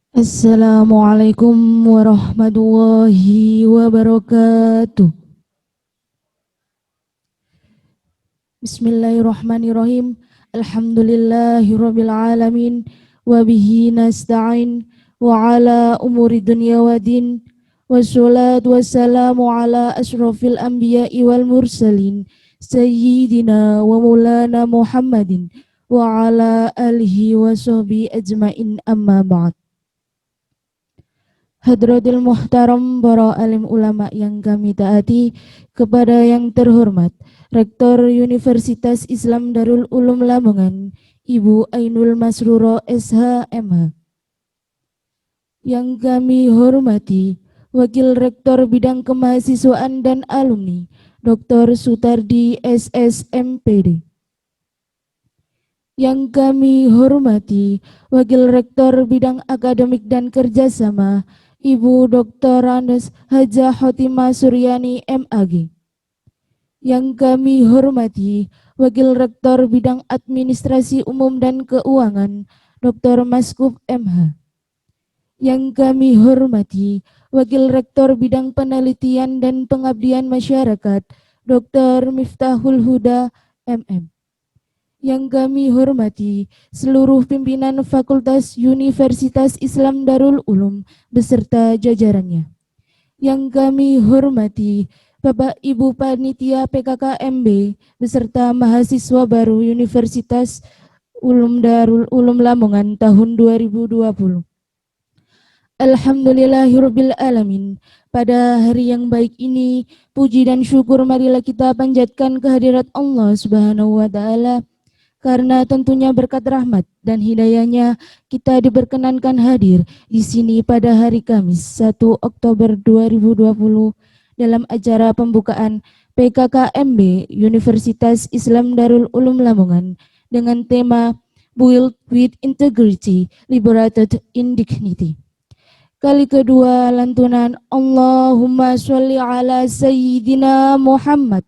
Assalamualaikum warahmatullahi wabarakatuh. Bismillahirrahmanirrahim. Alhamdulillahirabbil alamin wa bihi nasta'in wa ala umuri dunya waddin. Wassalatu wassalamu ala asyrafil anbiya'i wal mursalin sayyidina wa maulana Muhammadin wa ala alihi wa sahbihi ajmain, amma ba'd. Hadratil Muhtaram, para alim ulama yang kami taati, kepada yang terhormat Rektor Universitas Islam Darul Ulum Lamongan, Ibu Ainul Masruro SH.M.H. Yang kami hormati Wakil Rektor Bidang Kemahasiswaan dan Alumni, Dr. Sutardi SSMPD. Yang kami hormati Wakil Rektor Bidang Akademik dan Kerjasama, Ibu Dr. Andes Hajah Khotimah Suryani MAG. Yang kami hormati Wakil Rektor Bidang Administrasi Umum dan Keuangan, Dr. Maskup MH. Yang kami hormati Wakil Rektor Bidang Penelitian dan Pengabdian Masyarakat, Dr. Miftahul Huda MM. Yang kami hormati seluruh pimpinan Fakultas Universitas Islam Darul Ulum beserta jajarannya. Yang kami hormati Bapak Ibu Panitia PKKMB beserta mahasiswa baru Universitas Darul Ulum Lamongan tahun 2020. Alhamdulillahirabbil alamin. Pada hari yang baik ini, puji dan syukur marilah kita panjatkan kehadirat Allah Subhanahu wa taala. Karena tentunya berkat rahmat dan hidayahnya kita diperkenankan hadir di sini pada hari Kamis 1 Oktober 2020 dalam acara pembukaan PKKMB Universitas Islam Darul Ulum Lamongan dengan tema Build with Integrity, Liberated in Dignity. Kali kedua lantunan Allahumma sholli ala Sayyidina Muhammad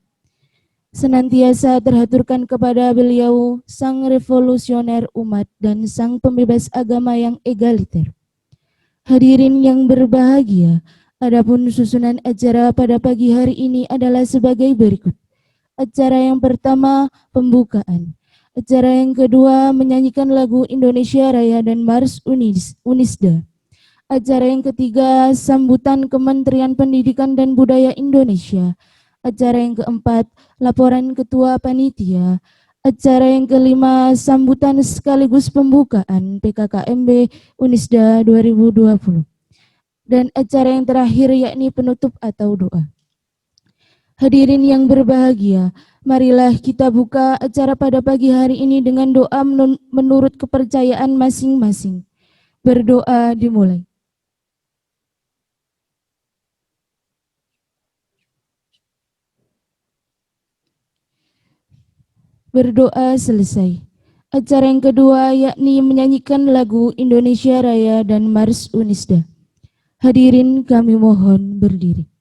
senantiasa terhaturkan kepada beliau, sang revolusioner umat dan sang pembebas agama yang egaliter. Hadirin yang berbahagia, adapun susunan acara pada pagi hari ini adalah sebagai berikut. Acara yang pertama, pembukaan. Acara yang kedua, menyanyikan lagu Indonesia Raya dan Mars Unisda. Acara yang ketiga, sambutan Kementerian Pendidikan dan Budaya Indonesia. Acara yang keempat, laporan ketua panitia. Acara yang kelima, sambutan sekaligus pembukaan PKKMB Unisda 2020. Dan acara yang terakhir yakni penutup atau doa. Hadirin yang berbahagia, marilah kita buka acara pada pagi hari ini dengan doa menurut kepercayaan masing-masing. Berdoa dimulai. Berdoa selesai. Acara yang kedua yakni menyanyikan lagu Indonesia Raya dan Mars Unisda. Hadirin kami mohon berdiri.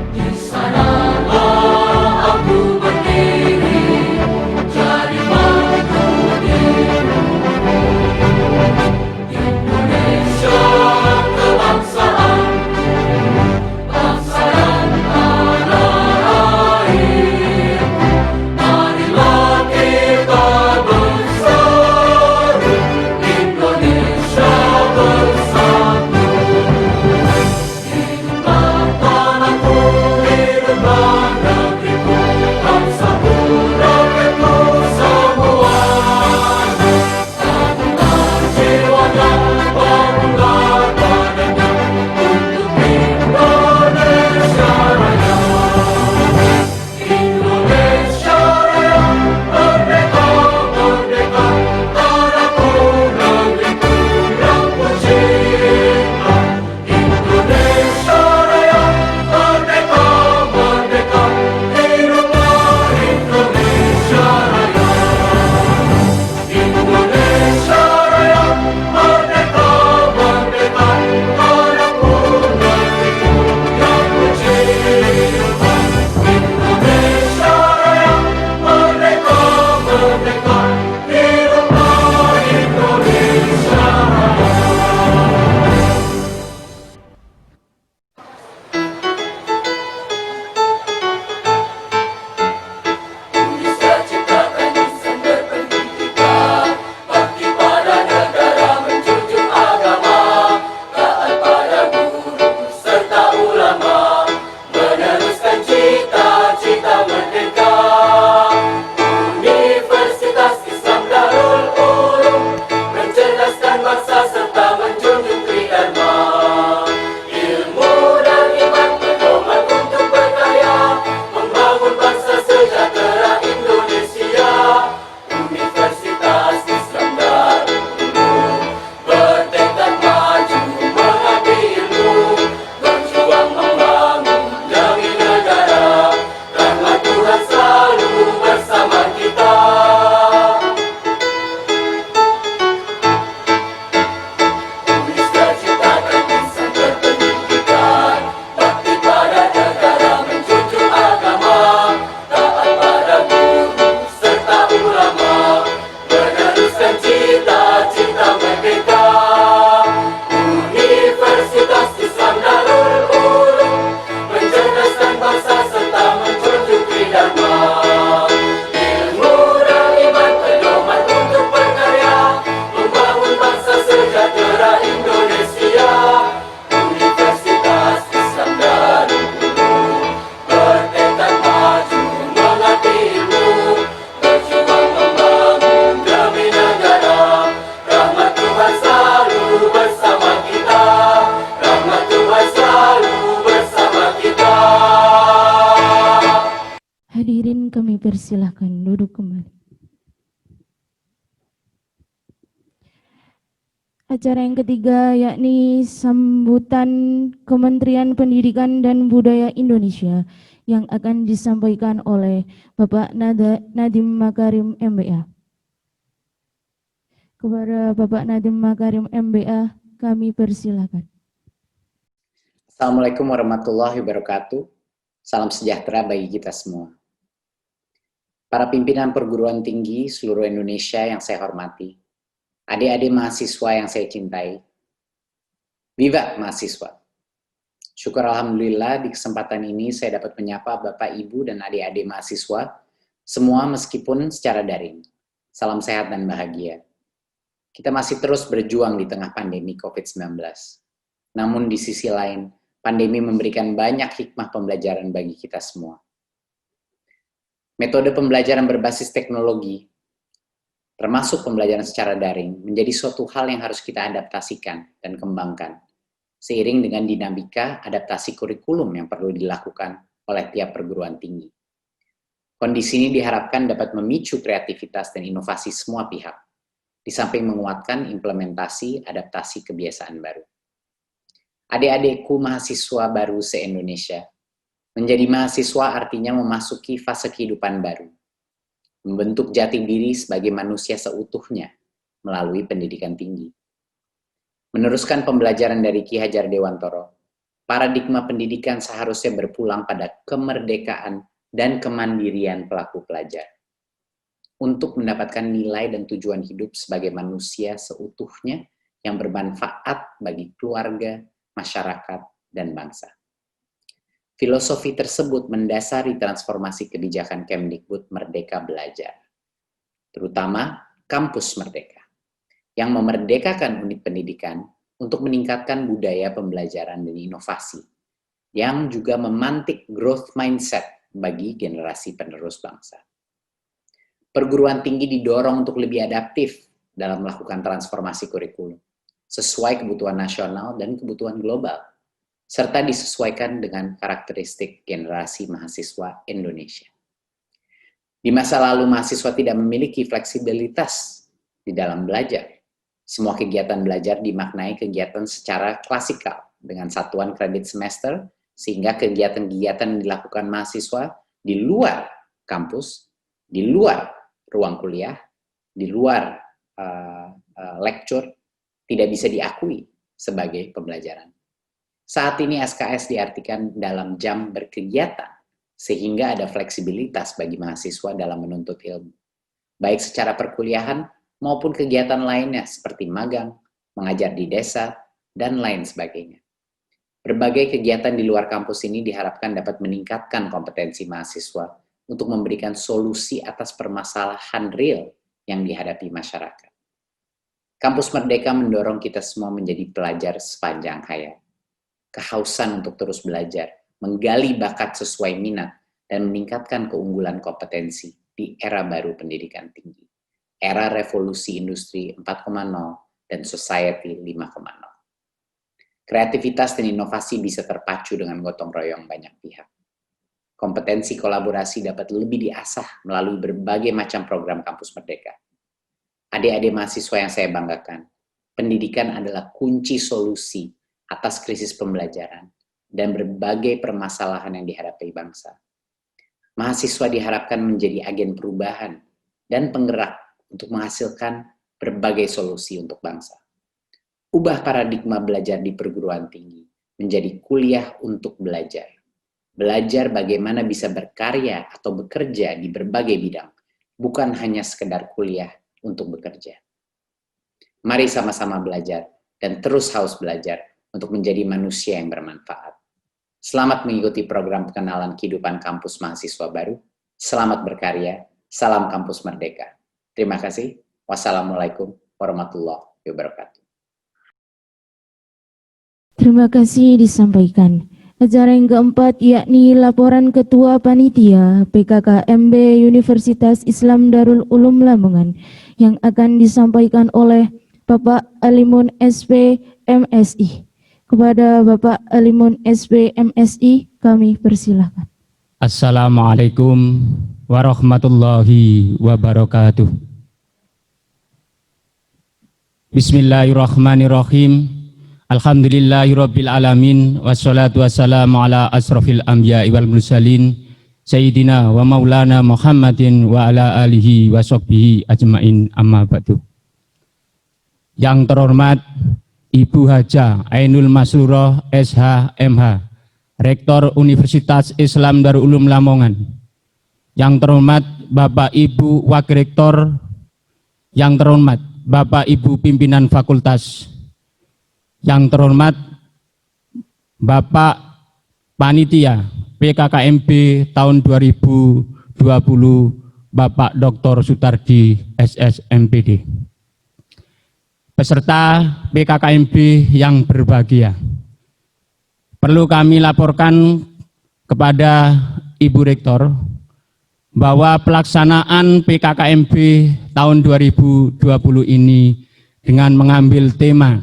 Di sanalah aku berdiri, jadi kami persilahkan duduk kembali. Acara yang ketiga yakni sambutan Kementerian Pendidikan dan Budaya Indonesia yang akan disampaikan oleh Bapak Nadiem Makarim MBA. Kepada Bapak Nadiem Makarim MBA, kami persilahkan. Assalamualaikum warahmatullahi wabarakatuh. Salam sejahtera bagi kita semua. Para pimpinan perguruan tinggi seluruh Indonesia yang saya hormati, adik-adik mahasiswa yang saya cintai, viva mahasiswa. Syukur Alhamdulillah di kesempatan ini saya dapat menyapa Bapak, Ibu, dan adik-adik mahasiswa, semua meskipun secara daring. Salam sehat dan bahagia. Kita masih terus berjuang di tengah pandemi COVID-19. Namun di sisi lain, pandemi memberikan banyak hikmah pembelajaran bagi kita semua. Metode pembelajaran berbasis teknologi, termasuk pembelajaran secara daring, menjadi suatu hal yang harus kita adaptasikan dan kembangkan, seiring dengan dinamika adaptasi kurikulum yang perlu dilakukan oleh tiap perguruan tinggi. Kondisi ini diharapkan dapat memicu kreativitas dan inovasi semua pihak, di samping menguatkan implementasi adaptasi kebiasaan baru. Adik-adikku mahasiswa baru se-Indonesia, menjadi mahasiswa artinya memasuki fase kehidupan baru, membentuk jati diri sebagai manusia seutuhnya melalui pendidikan tinggi. Meneruskan pembelajaran dari Ki Hajar Dewantoro, paradigma pendidikan seharusnya berpulang pada kemerdekaan dan kemandirian pelaku pelajar, untuk mendapatkan nilai dan tujuan hidup sebagai manusia seutuhnya yang bermanfaat bagi keluarga, masyarakat, dan bangsa. Filosofi tersebut mendasari transformasi kebijakan Kemdikbud Merdeka Belajar, terutama Kampus Merdeka, yang memerdekakan unit pendidikan untuk meningkatkan budaya pembelajaran dan inovasi, yang juga memantik growth mindset bagi generasi penerus bangsa. Perguruan tinggi didorong untuk lebih adaptif dalam melakukan transformasi kurikulum, sesuai kebutuhan nasional dan kebutuhan global, serta disesuaikan dengan karakteristik generasi mahasiswa Indonesia. Di masa lalu, mahasiswa tidak memiliki fleksibilitas di dalam belajar. Semua kegiatan belajar dimaknai kegiatan secara klasikal dengan satuan kredit semester, sehingga kegiatan-kegiatan yang dilakukan mahasiswa di luar kampus, di luar ruang kuliah, di luar lecture, tidak bisa diakui sebagai pembelajaran. Saat ini SKS diartikan dalam jam berkegiatan, sehingga ada fleksibilitas bagi mahasiswa dalam menuntut ilmu, baik secara perkuliahan maupun kegiatan lainnya seperti magang, mengajar di desa, dan lain sebagainya. Berbagai kegiatan di luar kampus ini diharapkan dapat meningkatkan kompetensi mahasiswa untuk memberikan solusi atas permasalahan real yang dihadapi masyarakat. Kampus Merdeka mendorong kita semua menjadi pelajar sepanjang hayat. Kehausan untuk terus belajar, menggali bakat sesuai minat, dan meningkatkan keunggulan kompetensi di era baru pendidikan tinggi. Era revolusi industri 4.0 dan society 5.0. Kreativitas dan inovasi bisa terpacu dengan gotong royong banyak pihak. Kompetensi kolaborasi dapat lebih diasah melalui berbagai macam program Kampus Merdeka. Adik-adik mahasiswa yang saya banggakan, pendidikan adalah kunci solusi atas krisis pembelajaran dan berbagai permasalahan yang dihadapi bangsa. Mahasiswa diharapkan menjadi agen perubahan dan penggerak untuk menghasilkan berbagai solusi untuk bangsa. Ubah paradigma belajar di perguruan tinggi menjadi kuliah untuk belajar. Belajar bagaimana bisa berkarya atau bekerja di berbagai bidang, bukan hanya sekedar kuliah untuk bekerja. Mari sama-sama belajar dan terus haus belajar untuk menjadi manusia yang bermanfaat. Selamat mengikuti program pengenalan kehidupan kampus mahasiswa baru. Selamat berkarya. Salam Kampus Merdeka. Terima kasih. Wassalamualaikum warahmatullahi wabarakatuh. Terima kasih disampaikan. Acara yang keempat yakni laporan Ketua Panitia PKKMB Universitas Islam Darul Ulum Lamongan yang akan disampaikan oleh Bapak Alimun SP MSI. Kepada Bapak Alimun SP MSI kami persilahkan. Assalamualaikum warahmatullahi wabarakatuh. Bismillahirrahmanirrahim. Alhamdulillahirabbil alamin wassalatu wassalamu ala asrofil anbiya'i wal mursalin sayyidina wa maulana Muhammadin wa ala alihi wa sahbihi ajmain, amma ba'du. Yang terhormat Ibu Hajah Ainul Masrurah SH MH, Rektor Universitas Islam Darul Ulum Lamongan. Yang terhormat Bapak Ibu Wakil Rektor, yang terhormat Bapak Ibu Pimpinan Fakultas, yang terhormat Bapak Panitia PKKMB tahun 2020 Bapak Dr. Sutardi SSMPD. Peserta PKKMB yang berbahagia, perlu kami laporkan kepada Ibu Rektor bahwa pelaksanaan PKKMB tahun 2020 ini dengan mengambil tema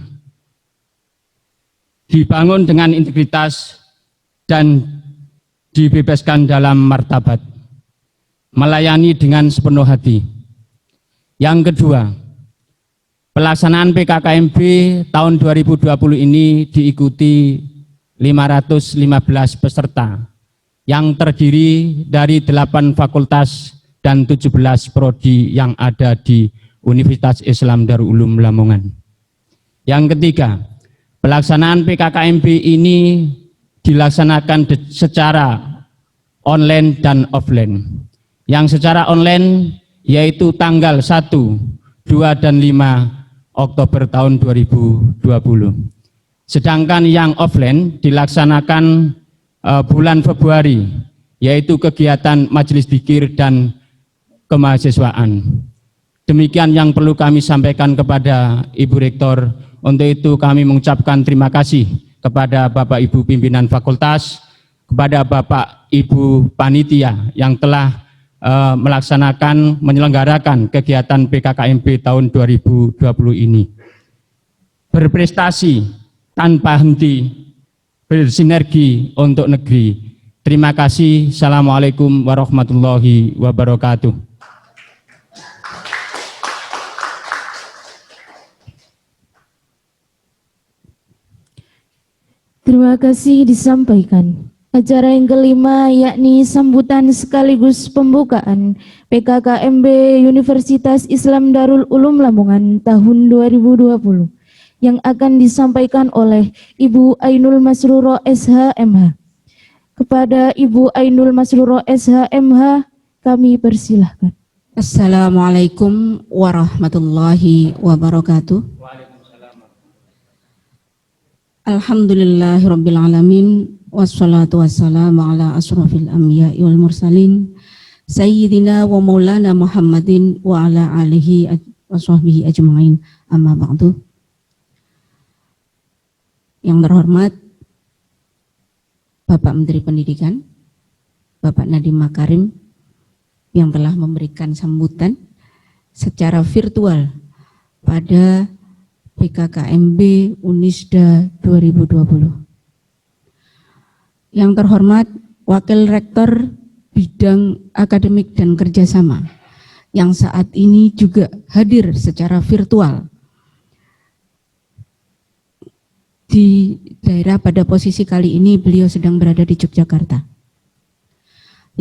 dibangun dengan integritas dan dibebaskan dalam martabat, melayani dengan sepenuh hati. Yang kedua, pelaksanaan PKKMB tahun 2020 ini diikuti 515 peserta yang terdiri dari 8 fakultas dan 17 prodi yang ada di Universitas Islam Darul Ulum Lamongan. Yang ketiga, pelaksanaan PKKMB ini dilaksanakan secara online dan offline. Yang secara online yaitu tanggal 1, 2, dan 5 Oktober tahun 2020. Sedangkan yang offline dilaksanakan bulan Februari, yaitu kegiatan majelis dzikir dan kemahasiswaan. Demikian yang perlu kami sampaikan kepada Ibu Rektor. Untuk itu kami mengucapkan terima kasih kepada Bapak Ibu Pimpinan Fakultas, kepada Bapak Ibu Panitia yang telah menyelenggarakan kegiatan PKKMB tahun 2020 ini. Berprestasi tanpa henti, bersinergi untuk negeri. Terima kasih. Assalamualaikum warahmatullahi wabarakatuh. Terima kasih disampaikan. Acara yang kelima yakni sambutan sekaligus pembukaan PKKMB Universitas Islam Darul Ulum Lamongan tahun 2020 yang akan disampaikan oleh Ibu Ainul Masrurah SHMH. Kepada Ibu Ainul Masrurah SHMH kami persilahkan. Assalamualaikum warahmatullahi wabarakatuh. Alhamdulillahirabbil alamin wassalatu wassalamu ala asrofil anbiya'i wal mursalin sayyidina wa maulana Muhammadin wa ala alihi wa sahbihi ajmain, amma ba'du. Yang terhormat Bapak Menteri Pendidikan, Bapak Nadiem Makarim, yang telah memberikan sambutan secara virtual pada PKKMB Unisda 2020. Yang terhormat Wakil Rektor Bidang Akademik dan Kerjasama, yang saat ini juga hadir secara virtual di daerah. Pada posisi kali ini beliau sedang berada di Yogyakarta.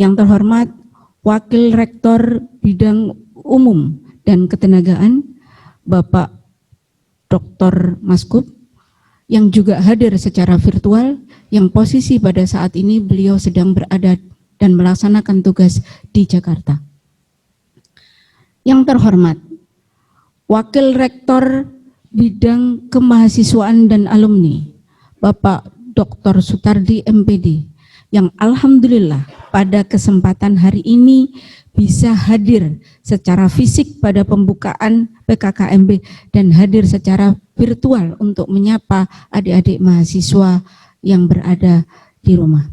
Yang terhormat Wakil Rektor Bidang Umum dan Ketenagaan Bapak Dr. Maskup, yang juga hadir secara virtual, yang posisi pada saat ini beliau sedang berada dan melaksanakan tugas di Jakarta. Yang terhormat Wakil Rektor Bidang Kemahasiswaan dan Alumni Bapak Dr. Sutardi MPD, yang alhamdulillah pada kesempatan hari ini bisa hadir secara fisik pada pembukaan PKKMB dan hadir secara virtual untuk menyapa adik-adik mahasiswa yang berada di rumah.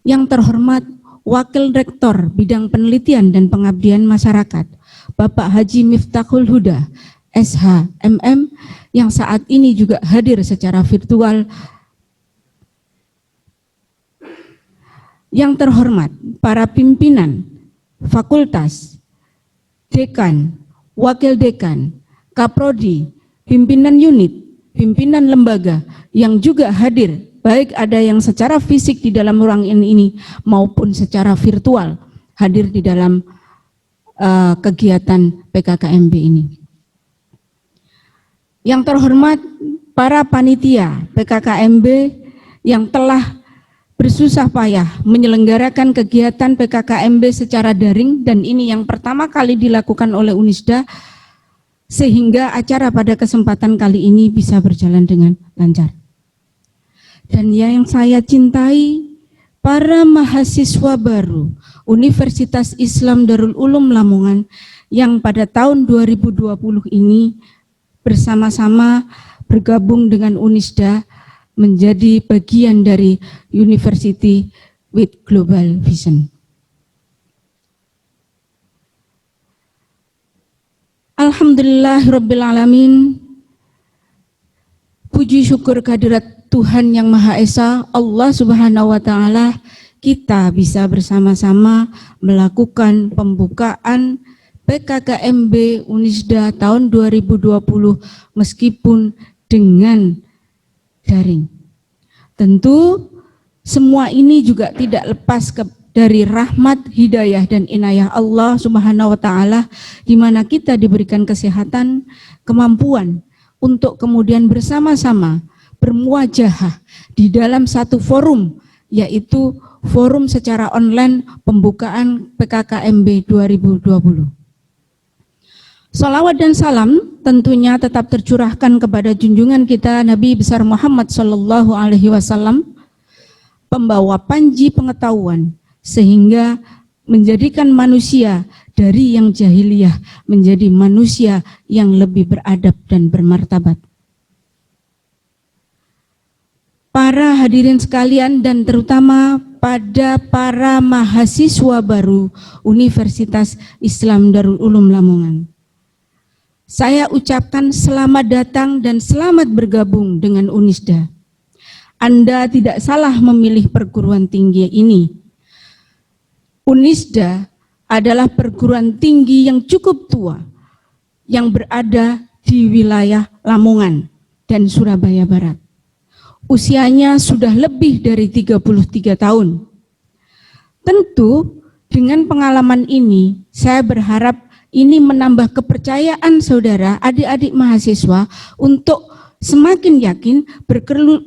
Yang terhormat Wakil Rektor Bidang Penelitian dan Pengabdian Masyarakat Bapak Haji Miftahul Huda SHMM, yang saat ini juga hadir secara virtual Yang terhormat, para pimpinan fakultas, dekan, wakil dekan, kaprodi, pimpinan unit, pimpinan lembaga yang juga hadir, baik ada yang secara fisik di dalam ruangan ini maupun secara virtual hadir di dalam kegiatan PKKMB ini. Yang terhormat para panitia PKKMB yang telah bersusah payah menyelenggarakan kegiatan PKKMB secara daring, dan ini yang pertama kali dilakukan oleh Unisda, sehingga acara pada kesempatan kali ini bisa berjalan dengan lancar. Dan yang saya cintai, para mahasiswa baru Universitas Islam Darul Ulum Lamongan yang pada tahun 2020 ini bersama-sama bergabung dengan Unisda menjadi bagian dari University with Global Vision. Alhamdulillahirrabbilalamin. Puji syukur kehadirat Tuhan Yang Maha Esa, Allah Subhanahu wa Ta'ala, kita bisa bersama-sama melakukan pembukaan PKKMB Unisda tahun 2020 meskipun dengan daring. Tentu semua ini juga tidak lepas dari rahmat, hidayah, dan inayah Allah Subhanahu wa Ta'ala, di mana kita diberikan kesehatan, kemampuan untuk kemudian bersama-sama bermuajahah di dalam satu forum, yaitu forum secara online pembukaan PKKMB 2020. Salawat dan salam tentunya tetap tercurahkan kepada junjungan kita Nabi besar Muhammad Sallallahu Alaihi Wasallam, pembawa panji pengetahuan, sehingga menjadikan manusia dari yang jahiliyah menjadi manusia yang lebih beradab dan bermartabat. Para hadirin sekalian, dan terutama pada para mahasiswa baru Universitas Islam Darul Ulum Lamongan, saya ucapkan selamat datang dan selamat bergabung dengan Unisda. Anda tidak salah memilih perguruan tinggi ini. Unisda adalah perguruan tinggi yang cukup tua, yang berada di wilayah Lamongan dan Surabaya Barat. Usianya sudah lebih dari 33 tahun. Tentu dengan pengalaman ini, saya berharap ini menambah kepercayaan saudara, adik-adik mahasiswa untuk semakin yakin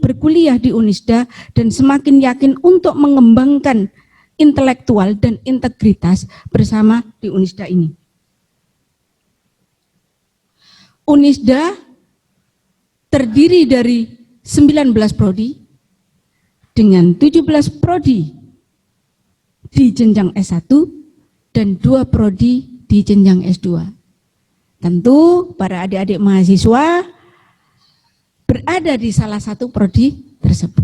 berkuliah di Unisda dan semakin yakin untuk mengembangkan intelektual dan integritas bersama di Unisda ini. Unisda terdiri dari 19 prodi dengan 17 prodi di jenjang S1 dan 2 prodi di jenjang S2. Tentu para adik-adik mahasiswa berada di salah satu prodi tersebut.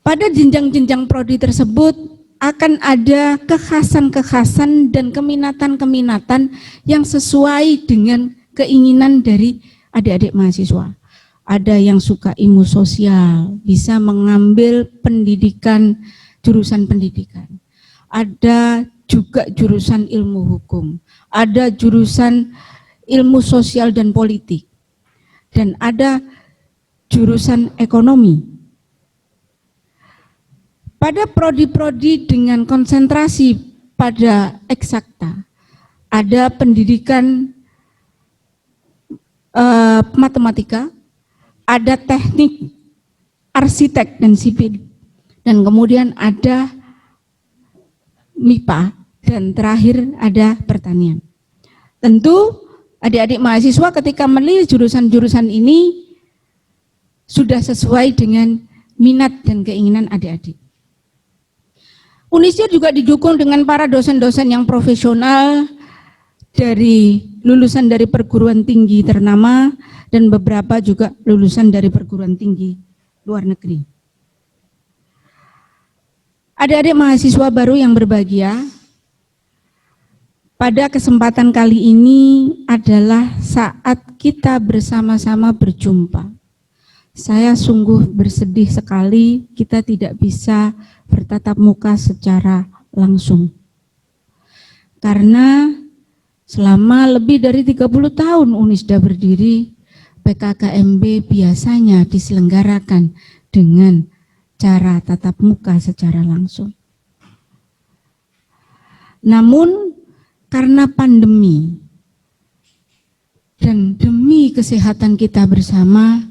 Pada jenjang-jenjang prodi tersebut akan ada kekhasan-kekhasan dan keminatan-keminatan yang sesuai dengan keinginan dari adik-adik mahasiswa. Ada yang suka ilmu sosial, bisa mengambil pendidikan, jurusan pendidikan. Ada juga jurusan ilmu hukum, ada jurusan ilmu sosial dan politik, dan ada jurusan ekonomi. Pada prodi-prodi dengan konsentrasi pada eksakta, ada pendidikan matematika, ada teknik arsitek dan sipil, dan kemudian ada MIPA, dan terakhir ada pertanian. Tentu adik-adik mahasiswa ketika memilih jurusan-jurusan ini sudah sesuai dengan minat dan keinginan adik-adik. Unisda juga didukung dengan para dosen-dosen yang profesional dari lulusan dari perguruan tinggi ternama dan beberapa juga lulusan dari perguruan tinggi luar negeri. Adik-adik mahasiswa baru yang berbahagia, pada kesempatan kali ini adalah saat kita bersama-sama berjumpa. saya sungguh bersedih sekali kita tidak bisa bertatap muka secara langsung. Karena selama lebih dari 30 tahun Unisda berdiri, PKKMB biasanya diselenggarakan dengan cara tatap muka secara langsung. Namun karena pandemi dan demi kesehatan kita bersama,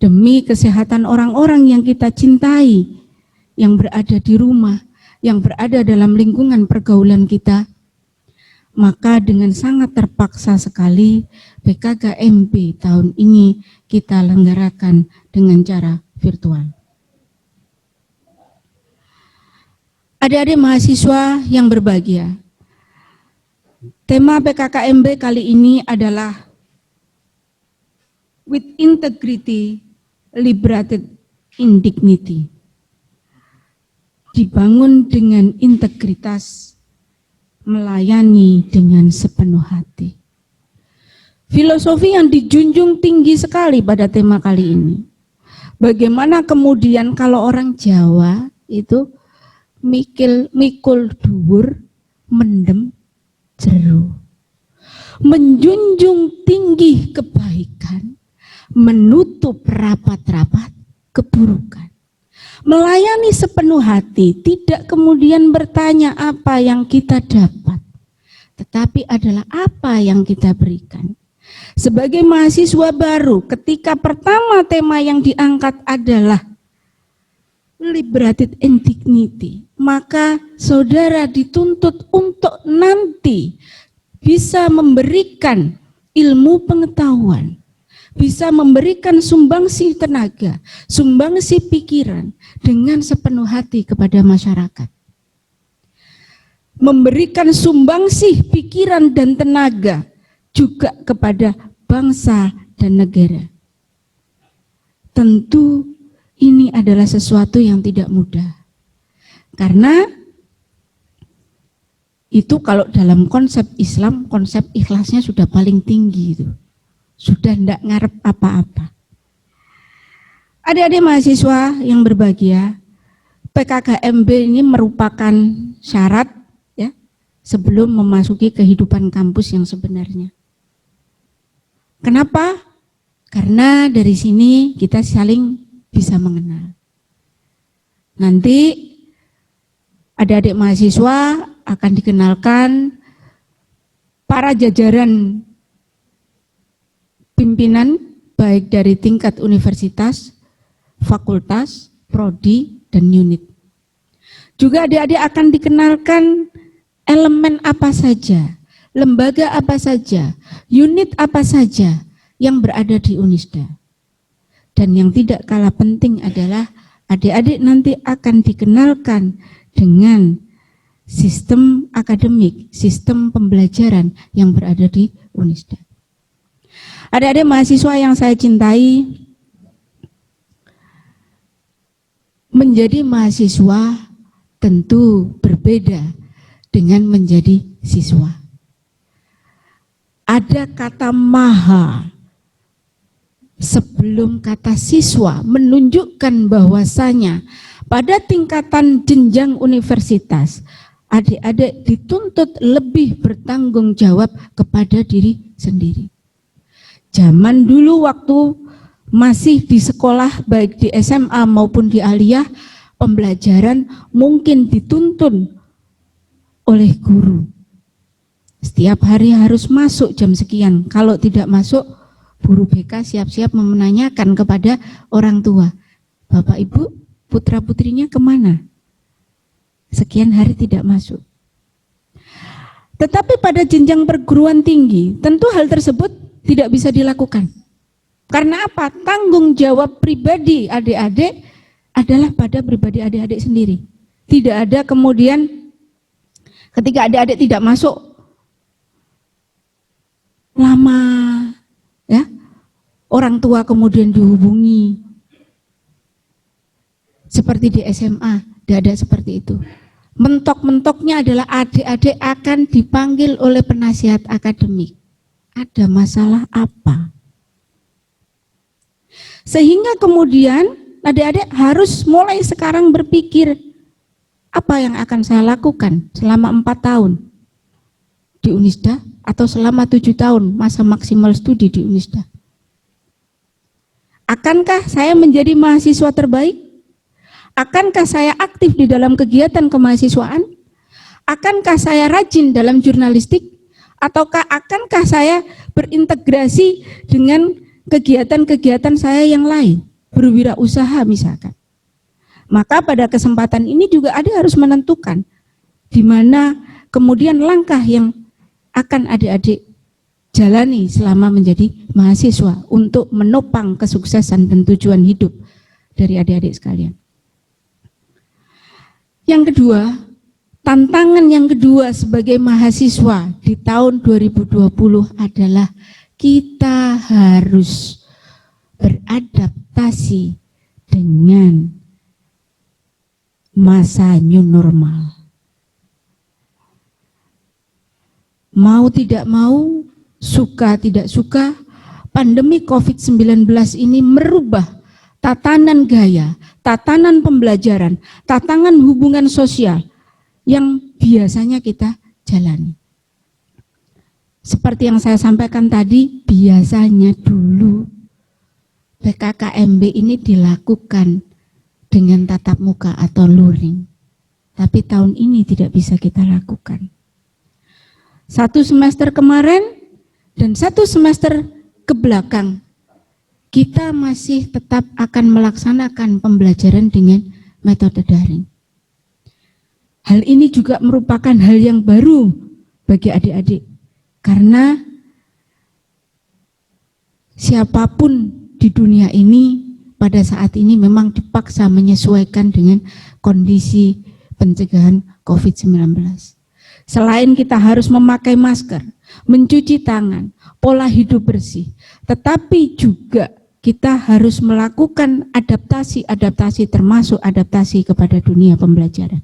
demi kesehatan orang-orang yang kita cintai, yang berada di rumah, yang berada dalam lingkungan pergaulan kita, maka dengan sangat terpaksa sekali PKKMB tahun ini kita lenggarakan dengan cara virtual. Adik-adik mahasiswa yang berbahagia, tema PKKMB kali ini adalah With Integrity, Liberated in Dignity. Dibangun dengan integritas, melayani dengan sepenuh hati. Filosofi yang dijunjung tinggi sekali pada tema kali ini. Bagaimana kemudian kalau orang Jawa itu mikul dhuwur, mendem jero. Menjunjung tinggi kebaikan, menutup rapat-rapat keburukan. Melayani sepenuh hati, tidak kemudian bertanya apa yang kita dapat, tetapi adalah apa yang kita berikan. Sebagai mahasiswa baru, ketika pertama tema yang diangkat adalah Liberated in Dignity, maka saudara dituntut untuk nanti bisa memberikan ilmu pengetahuan, bisa memberikan sumbangsi tenaga, sumbangsi pikiran dengan sepenuh hati kepada masyarakat. Memberikan sumbangsi pikiran dan tenaga juga kepada bangsa dan negara. Tentu ini adalah sesuatu yang tidak mudah. Karena itu kalau dalam konsep Islam, konsep ikhlasnya sudah paling tinggi itu. Sudah tidak ngarep apa-apa. Adik-adik mahasiswa yang berbahagia, PKKMB ini merupakan syarat ya sebelum memasuki kehidupan kampus yang sebenarnya. Kenapa? Karena dari sini kita saling bisa mengenal. Nanti adik-adik mahasiswa akan dikenalkan para jajaran pimpinan baik dari tingkat universitas, fakultas, prodi, dan unit. Juga adik-adik akan dikenalkan elemen apa saja, lembaga apa saja, unit apa saja yang berada di Unisda. Dan yang tidak kalah penting adalah adik-adik nanti akan dikenalkan dengan sistem akademik, sistem pembelajaran yang berada di Unisda. Adik-adik mahasiswa yang saya cintai, menjadi mahasiswa tentu berbeda dengan menjadi siswa. Ada kata maha sebelum kata siswa, menunjukkan bahwasanya pada tingkatan jenjang universitas, adik-adik dituntut lebih bertanggung jawab kepada diri sendiri. Zaman dulu waktu masih di sekolah, baik di SMA maupun di aliyah, pembelajaran mungkin dituntun oleh guru. Setiap hari harus masuk jam sekian, kalau tidak masuk, guru BK siap-siap menanyakan kepada orang tua, Bapak Ibu, putra-putrinya kemana? Sekian hari tidak masuk. Tetapi pada jenjang perguruan tinggi, tentu hal tersebut tidak bisa dilakukan. Karena apa? Tanggung jawab pribadi adik-adik adalah pada pribadi adik-adik sendiri. Tidak ada kemudian ketika adik-adik tidak masuk, lama ya, orang tua kemudian dihubungi seperti di SMA, tidak ada seperti itu. Mentok-mentoknya adalah adik-adik akan dipanggil oleh penasihat akademik. Ada masalah apa? Sehingga kemudian adik-adik harus mulai sekarang berpikir, apa yang akan saya lakukan selama 4 tahun di Unisda atau selama 7 tahun masa maksimal studi di Unisda. Akankah saya menjadi mahasiswa terbaik? Akankah saya aktif di dalam kegiatan kemahasiswaan? Akankah saya rajin dalam jurnalistik? Ataukah akankah saya berintegrasi dengan kegiatan-kegiatan saya yang lain, berwirausaha misalkan? Maka pada kesempatan ini juga adik harus menentukan di mana kemudian langkah yang akan adik-adik jalani selama menjadi mahasiswa untuk menopang kesuksesan dan tujuan hidup dari adik-adik sekalian. Yang kedua, tantangan yang kedua sebagai mahasiswa di tahun 2020 adalah kita harus beradaptasi dengan masa new normal. Mau tidak mau, suka tidak suka, pandemi COVID-19 ini merubah tatanan gaya, tatanan pembelajaran, tatanan hubungan sosial yang biasanya kita jalani. Seperti yang saya sampaikan tadi, biasanya dulu PKKMB ini dilakukan dengan tatap muka atau luring. Tapi tahun ini tidak bisa kita lakukan. 1 semester kemarin dan 1 semester ke belakang, kita masih tetap akan melaksanakan pembelajaran dengan metode daring. Hal ini juga merupakan hal yang baru bagi adik-adik, karena siapapun di dunia ini pada saat ini memang dipaksa menyesuaikan dengan kondisi pencegahan COVID-19. Selain kita harus memakai masker, mencuci tangan, pola hidup bersih, tetapi juga kita harus melakukan adaptasi termasuk adaptasi kepada dunia pembelajaran.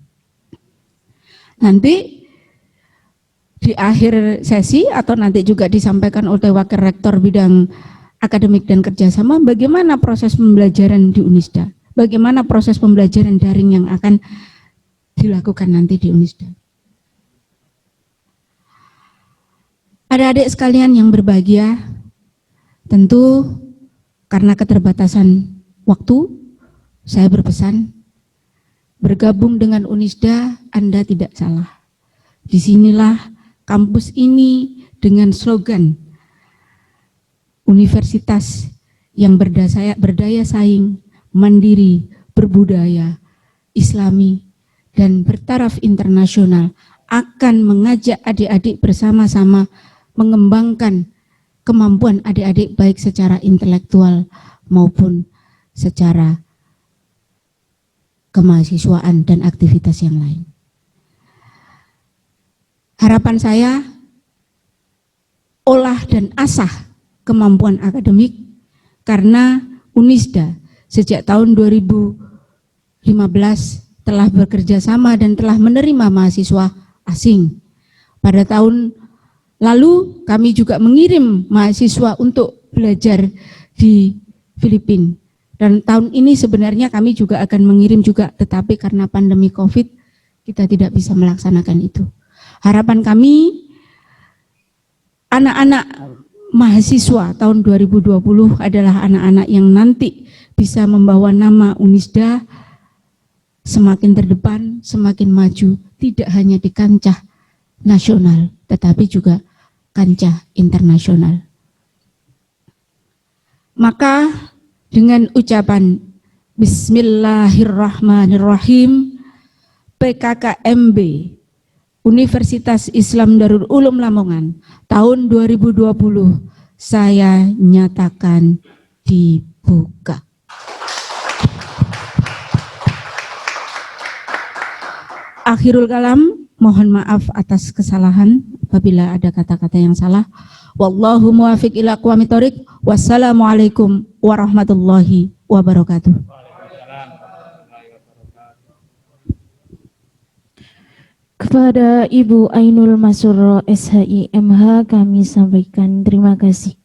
Nanti di akhir sesi atau nanti juga disampaikan oleh Wakil Rektor Bidang Akademik dan Kerjasama bagaimana proses pembelajaran di Unisda, bagaimana proses pembelajaran daring yang akan dilakukan nanti di Unisda. Adik-adik sekalian yang berbahagia, tentu karena keterbatasan waktu, saya berpesan, bergabung dengan Unisda, Anda tidak salah. Disinilah kampus ini dengan slogan universitas yang berdaya saing, mandiri, berbudaya, islami, dan bertaraf internasional akan mengajak adik-adik bersama-sama mengembangkan kemampuan adik-adik baik secara intelektual maupun secara kemahasiswaan dan aktivitas yang lain. Harapan saya, olah dan asah kemampuan akademik, karena Unisda sejak tahun 2015 telah bekerja sama dan telah menerima mahasiswa asing. Pada tahun lalu kami juga mengirim mahasiswa untuk belajar di Filipina. Dan tahun ini sebenarnya kami juga akan mengirim juga, tetapi karena pandemi COVID kita tidak bisa melaksanakan itu. Harapan kami anak-anak mahasiswa tahun 2020 adalah anak-anak yang nanti bisa membawa nama Unisda semakin terdepan, semakin maju, tidak hanya di kancah nasional, tetapi juga kancah internasional. Maka dengan ucapan Bismillahirrahmanirrahim, PKKMB Universitas Islam Darul Ulum Lamongan tahun 2020 saya nyatakan dibuka. Akhirul kalam, mohon maaf atas kesalahan apabila ada kata-kata yang salah. Wallahu muwaffiq ila aqwamit thoriq. Wassalamualaikum warahmatullahi wabarakatuh. Kepada Ibu Ainul Masuro SHI MH kami sampaikan terima kasih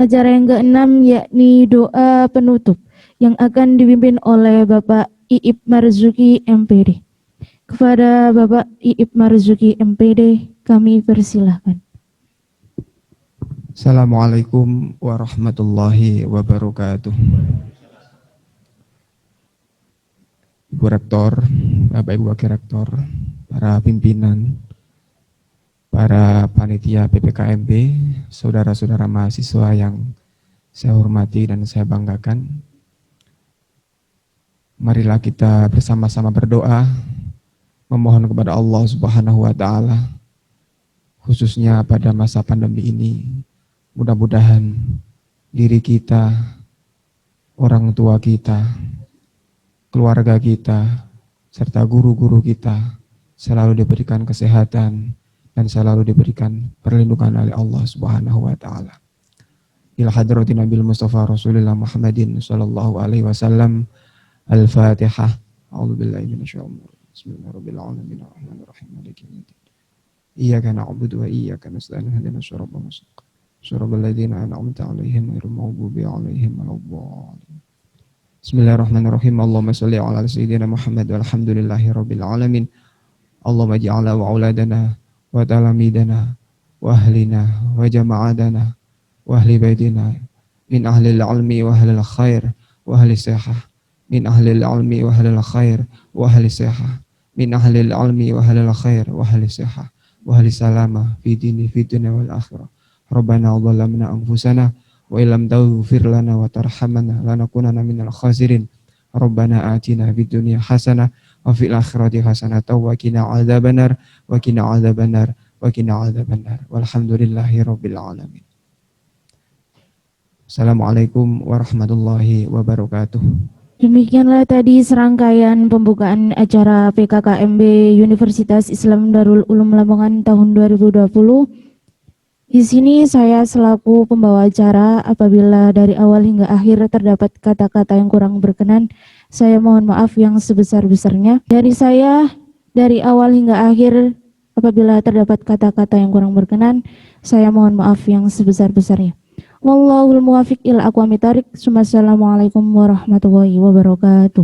Acara yang keenam yakni doa penutup yang akan dipimpin oleh Bapak Iip Marzuki MPD. Kepada Bapak Iip Marzuki MPD, kami persilahkan. Assalamualaikum warahmatullahi wabarakatuh. Ibu Rektor, Bapak Ibu Wakil Rektor, para pimpinan, para panitia PPKMB, saudara-saudara mahasiswa yang saya hormati dan saya banggakan. Marilah kita bersama-sama berdoa, memohon kepada Allah Subhanahu wa Ta'ala, khususnya pada masa pandemi ini. Mudah-mudahan diri kita, orang tua kita, keluarga kita, serta guru-guru kita selalu diberikan kesehatan dan selalu diberikan perlindungan oleh Allah Subhanahu wa Ta'ala. Ila hadratin Nabil Mustafa Rasulullah Muhammadin sallallahu alaihi wasallam. Al-Fatihah. A'udzubillahi minasyaitonir rajim. Bismillahirrahmanirrahim. Arrahmanirrahim. Maliki yaumiddin. Iyyaka na'budu wa iyyaka nasta'in. Ihdinas siratal mustaqim. Shiratal ladzina an'amta 'alaihim ghairil maghdubi 'alaihim waladdallin. Bismillahirrahmanirrahim. Allahumma shalli 'ala sayyidina Muhammad walhamdulillahi rabbil alamin. Allahumma ij'alna wa auladana wa talamidana wa ahlina wa jama'adana wa ahli baitina min ahli al-'ilmi wa ahli al-khair wa ahli sihah min ahli al-'ilmi wa ahli al-khair wa ahli sihah min ahli al-'ilmi wa ahli al-khair wa ahli sihah wa ahli salama fi dini fi dunya wal akhirah. Rabbana dhalamna anfusana wa illam taghfir lana wa tarhamna lanakunanna minal khasirin. Rabbana atina fid dunya hasanah wa fil akhirati hasanah wa qina adzabannar wa qina adzabannar wa qina adzabannar. Walhamdulillahi rabbil alamin. Assalamualaikum warahmatullahi wabarakatuh. Demikianlah tadi serangkaian pembukaan acara PKKMB Universitas Islam Darul Ulum Lamongan tahun 2020. Di sini saya selaku pembawa acara, apabila dari awal hingga akhir terdapat kata-kata yang kurang berkenan, saya mohon maaf yang sebesar-besarnya. Dari saya, dari awal hingga akhir, apabila terdapat kata-kata yang kurang berkenan, saya mohon maaf yang sebesar-besarnya. Wallahul muwaffiq ila aqwamit thoriq. Wassalamualaikum warahmatullahi wabarakatuh.